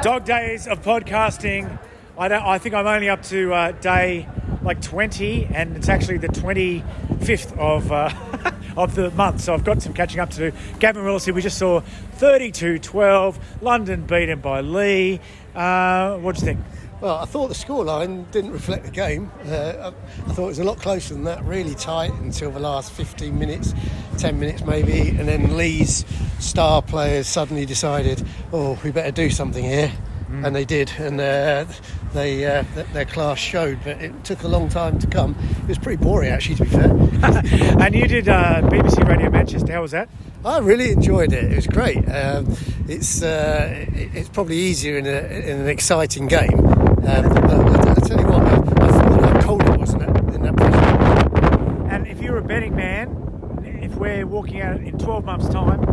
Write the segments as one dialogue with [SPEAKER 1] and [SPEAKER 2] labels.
[SPEAKER 1] Dog days of podcasting. I think I'm only up to day like 20, and it's actually the 25th of the month. So I've got some catching up to do. Gavin Willacy, we just saw 32-12. London beaten by Leigh. What do you think?
[SPEAKER 2] Well, I thought the scoreline didn't reflect the game. I thought it was a lot closer than that, really tight until the last 15 minutes, 10 minutes maybe, and then Leigh's star players suddenly decided, we better do something here, and they did, and their class showed, but it took a long time to come. It was pretty boring, actually, to be fair.
[SPEAKER 1] And you did BBC Radio Manchester. How was that?
[SPEAKER 2] I really enjoyed it. It was great. It's probably easier in an exciting game. I tell you what, I forgot how cold it was in that place.
[SPEAKER 1] And if you're a betting man, if we're walking out in 12 months' time,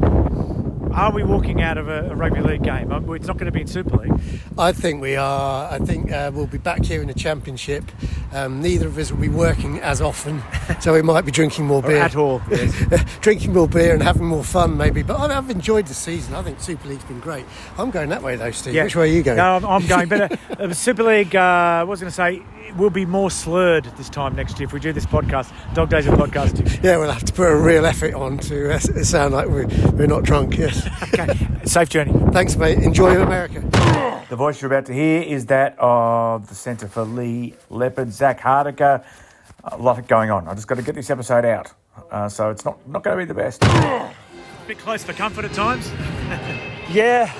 [SPEAKER 1] are we walking out of a rugby league game? It's not going to be in Super League.
[SPEAKER 2] I think we are. I think we'll be back here in the Championship. Neither of us will be working as often, so we might be drinking more beer.
[SPEAKER 1] At all, yes.
[SPEAKER 2] Drinking more beer and having more fun, maybe. But I've enjoyed the season. I think Super League's been great. I'm going that way, though, Steve. Yeah. Which way are you going?
[SPEAKER 1] No, I'm going better. Super League, I was going to say, will be more slurred this time next year if we do this podcast, Dog Days of Podcasting.
[SPEAKER 2] Yeah, we'll have to put a real effort on to sound like we're not drunk, yes.
[SPEAKER 1] Okay, safe journey.
[SPEAKER 2] Thanks, mate. Enjoy America.
[SPEAKER 1] The voice you're about to hear is that of the Centre for Leigh Leopard, Zach Hardiker. A lot going on. I just got to get this episode out, so it's not going to be the best. A bit close for comfort at times.
[SPEAKER 3] Yeah,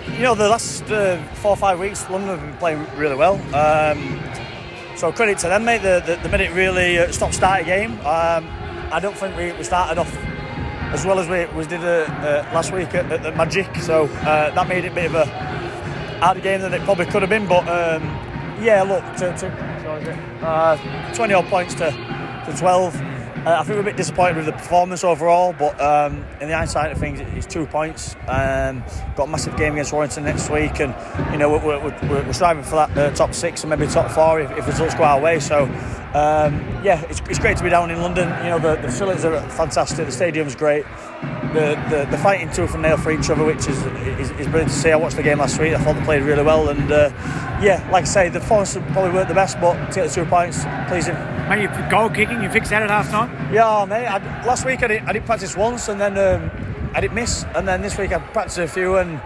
[SPEAKER 3] the last 4 or 5 weeks, London have been playing really well. So credit to them, mate. The minute really stop-start game. I don't think we started off as well as we did last week at the Magic. So that made it a bit of a harder game than it probably could have been. But look, 20 odd points to 12. I think we're a bit disappointed with the performance overall, but in the hindsight of things, it's 2 points. Got a massive game against Warrington next week, and we're striving for that top 6 and maybe top 4 if results go our way. So it's great to be down in London. The facilities are fantastic. The stadium's great. The fighting tooth and nail for each other, which is brilliant to see. I watched the game last week. I thought they played really well, and like I say, the performance probably weren't the best, but to get the 2 points, pleasing.
[SPEAKER 1] Mate, your goal kicking, you fixed that at half time?
[SPEAKER 3] Yeah, mate. Last week I didn't practice once, and then I didn't miss, and then this week I practiced a few, and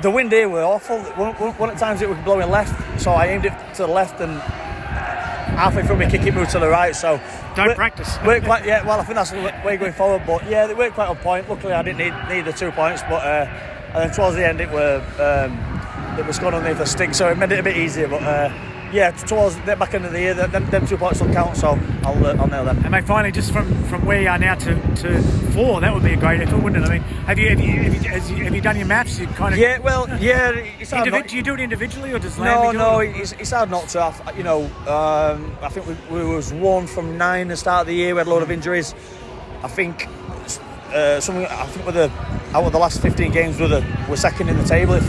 [SPEAKER 3] the wind here were awful. One at times it was blowing left, so I aimed it to the left, and halfway through my kick it moved to the right. So
[SPEAKER 1] don't practice.
[SPEAKER 3] Worked quite, well, I think that's the way going forward. But yeah, they worked quite on point. Luckily, I didn't need the 2 points, but and then towards the end it was gone underneath the stick, so it made it a bit easier. But towards the back end of the year, them 2 points will count, so I'll nail them.
[SPEAKER 1] And mate, finally, just from where you are now to 4, that would be a great effort, wouldn't it? I mean, have you done your maths? You kind of
[SPEAKER 3] It's hard
[SPEAKER 1] do you do it individually or does
[SPEAKER 3] it's hard not to. I think we was 1 from 9 at the start of the year. We had a load of injuries. I think out of the last 15 games, we're second in the table if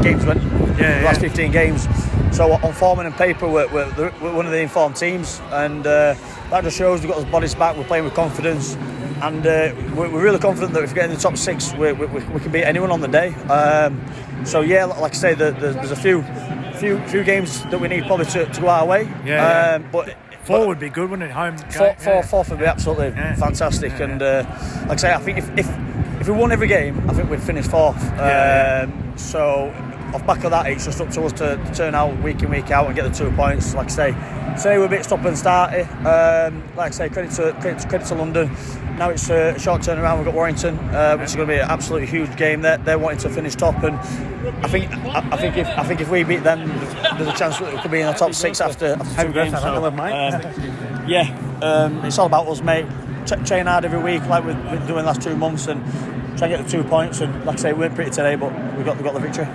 [SPEAKER 3] games went the last 15 games. So on form and paper, we're one of the informed teams, and that just shows we've got those bodies back. We're playing with confidence, and we're really confident that if we get in the top 6, we can beat anyone on the day. Like I say, there's a few games that we need probably to go our way. But
[SPEAKER 1] 4 would be good, wouldn't it? Home.
[SPEAKER 3] Fourth would be absolutely fantastic. And like I say, I think if we won every game, I think we'd finish 4th. So off back of that, it's just up to us to turn out week in, week out and get the 2 points. Like I say we're a bit stop and starty. Like I say, credit to London. Now it's a short turnaround. We've got Warrington, which is going to be an absolutely huge game. They're wanting to finish top, and I think if we beat them, there's a chance that we could be in the top 6 after 2 games. It's all about us, mate. Train hard every week, like we've been doing the last 2 months, and try and get the 2 points. And like I say, we weren't pretty today, but we got the victory.